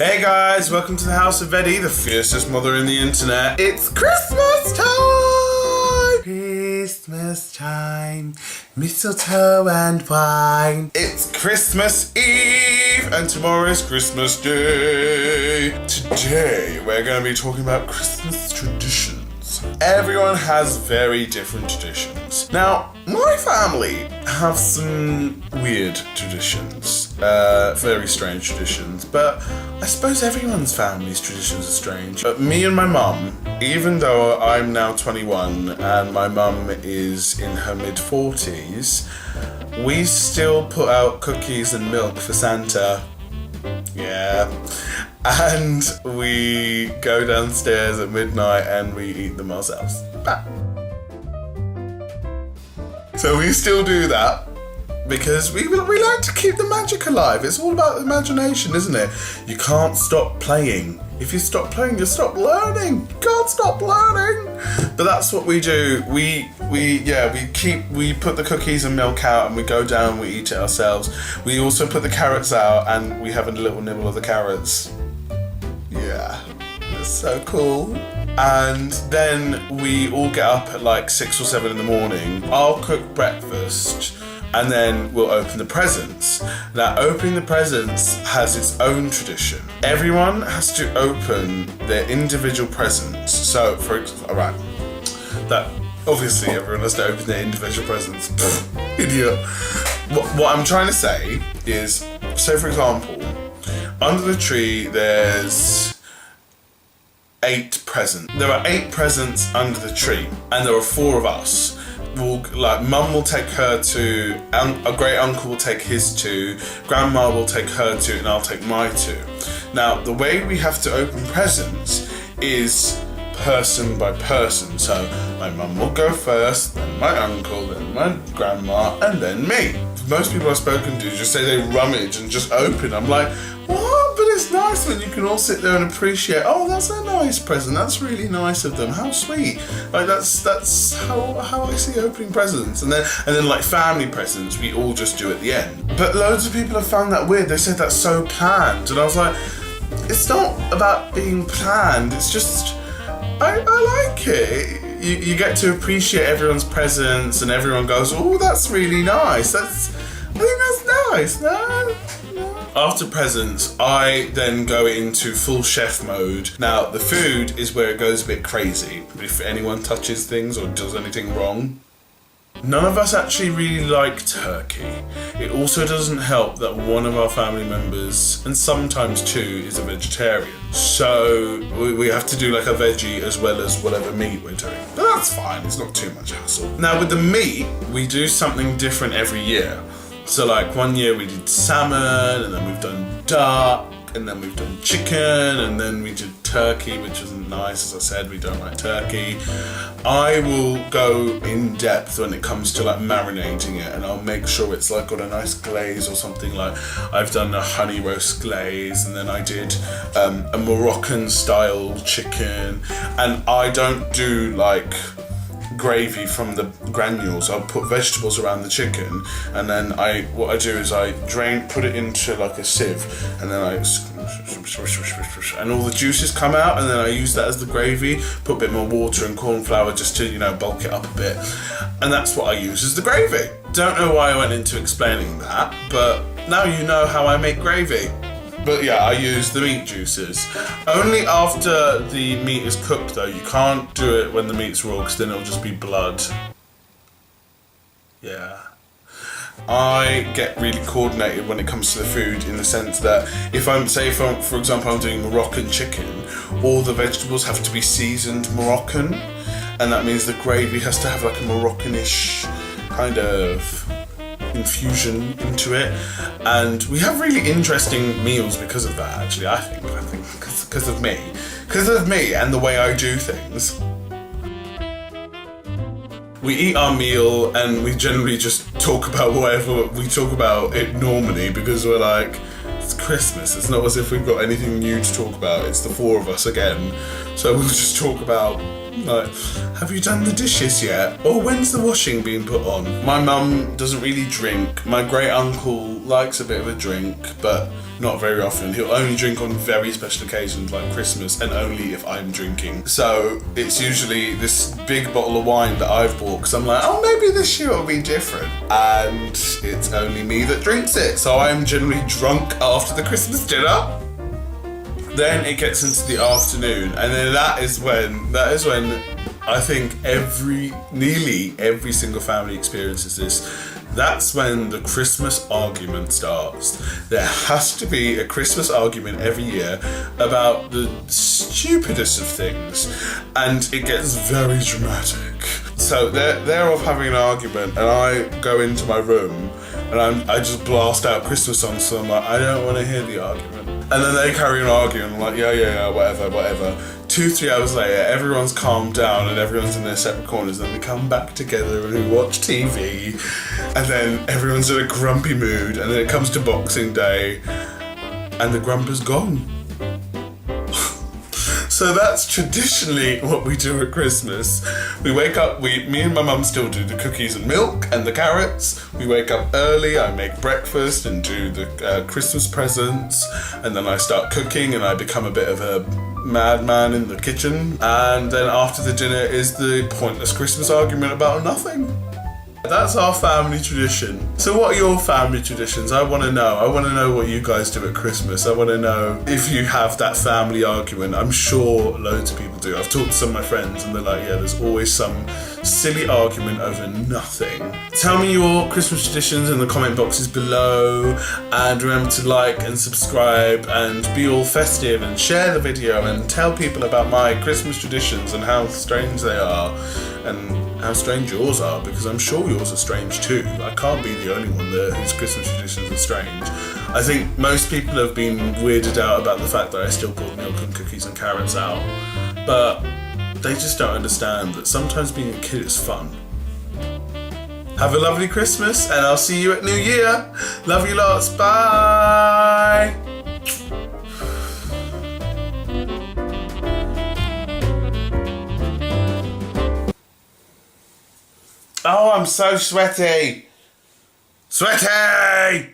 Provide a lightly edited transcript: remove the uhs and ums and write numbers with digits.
Hey guys, welcome to the House of Eddie, the fiercest mother in the internet. It's Christmas time! Christmas time, mistletoe and wine. It's Christmas Eve and tomorrow is Christmas Day. Today we're going to be talking about Christmas traditions. Everyone has very different traditions. Now, my family have some weird traditions, very strange traditions, but I suppose everyone's family's traditions are strange. But me and my mum, even though I'm now 21 and my mum is in her mid-40s, we still put out cookies and milk for Santa. Yeah. And we go downstairs at midnight and we eat them ourselves. So we still do that because we like to keep the magic alive. It's all about imagination, isn't it? You can't stop playing. If you stop playing, you stop learning. You can't stop learning. But that's what we do. We put the cookies and milk out and we go down, we eat it ourselves. We also put the carrots out and we have a little nibble of the carrots. Yeah, that's so cool. And then we all get up at like 6 or 7 in the morning. I'll cook breakfast and then we'll open the presents. Now, opening the presents has its own tradition. Everyone has to open their individual presents. So, for example, alright, that obviously everyone has to open their individual presents. Idiot. What I'm trying to say is, so for example, under the tree there's 8 presents. There are 8 presents under the tree, and there are 4 of us. Mum will take her 2, a great uncle will take his 2, grandma will take her 2, and I'll take my 2. Now, the way we have to open presents is person by person. So my mum will go first, then my uncle, then my grandma, and then me. Most people I've spoken to just say they rummage and just open. I'm like, what? But it's nice when you can all sit there and appreciate, oh, that's a nice present. That's really nice of them. How sweet. Like that's how I see opening presents. And then like family presents, we all just do at the end. But loads of people have found that weird. They said that's so planned. And I was like, it's not about being planned. It's just, I like it. You get to appreciate everyone's presents and everyone goes, oh, that's really nice. I think that's nice. No. After presents, I then go into full chef mode. Now, the food is where it goes a bit crazy. If anyone touches things or does anything wrong. None of us actually really like turkey. It also doesn't help that one of our family members, and sometimes 2, is a vegetarian. So we have to do like a veggie as well as whatever meat we're doing. But that's fine, it's not too much hassle. Now with the meat, we do something different every year. So like one year we did salmon, and then we've done duck, and then we've done chicken, and then we did turkey, which isn't nice. As I said, we don't like turkey. I will go in depth when it comes to like marinating it, and I'll make sure it's like got a nice glaze or something. Like I've done a honey roast glaze, and then I did a Moroccan style chicken, and I don't do like gravy from the granules. I'll put vegetables around the chicken, and then what I do is I put it into like a sieve, and then I and all the juices come out, and then I use that as the gravy, put a bit more water and corn flour just to, bulk it up a bit, and that's what I use as the gravy. Don't know why I went into explaining that, but now you know how I make gravy. But yeah, I use the meat juices. Only after the meat is cooked though. You can't do it when the meat's raw because then it'll just be blood. Yeah. I get really coordinated when it comes to the food in the sense that for example, I'm doing Moroccan chicken, all the vegetables have to be seasoned Moroccan, and that means the gravy has to have like a Moroccan-ish kind of infusion into it, and we have really interesting meals because of that. Actually, I think because of me and the way I do things. We eat our meal and we generally just talk about whatever we talk about it normally because we're like, it's Christmas. It's not as if we've got anything new to talk about. It's the 4 of us again, so we'll just talk about Like, have you done the dishes yet? Or when's the washing being put on? My mum doesn't really drink. My great uncle likes a bit of a drink, but not very often. He'll only drink on very special occasions like Christmas, and only if I'm drinking. So it's usually this big bottle of wine that I've bought, because I'm like, oh, maybe this year will be different. And it's only me that drinks it. So I'm generally drunk after the Christmas dinner. Then it gets into the afternoon, and then that is when I think nearly every single family experiences this. That's when the Christmas argument starts. There has to be a Christmas argument every year about the stupidest of things, and it gets very dramatic. So they're off having an argument, and I go into my room and I just blast out Christmas songs. So I'm like, I don't want to hear the argument. And then they carry on arguing. I'm like, yeah, whatever. 2-3 hours later, everyone's calmed down and everyone's in their separate corners. Then we come back together and we watch TV, and then everyone's in a grumpy mood. And then it comes to Boxing Day, and the grump is gone. So that's traditionally what we do at Christmas. We wake up, me and my mum still do the cookies and milk and the carrots. We wake up early, I make breakfast and do the Christmas presents, and then I start cooking and I become a bit of a madman in the kitchen. And then after the dinner is the pointless Christmas argument about nothing. That's our family tradition. So what are your family traditions? I want to know. I want to know what you guys do at Christmas. I want to know if you have that family argument. I'm sure loads of people do. I've talked to some of my friends and they're like, yeah, there's always some silly argument over nothing. Tell me your Christmas traditions in the comment boxes below, and remember to like and subscribe and be all festive and share the video and tell people about my Christmas traditions and how strange they are and how strange yours are, because I'm sure yours are strange too. I can't be the only one whose Christmas traditions are strange. I think most people have been weirded out about the fact that I still put milk and cookies and carrots out, but they just don't understand that sometimes being a kid is fun. Have a lovely Christmas, and I'll see you at New Year. Love you lots. Bye. Oh, I'm so sweaty. Sweaty.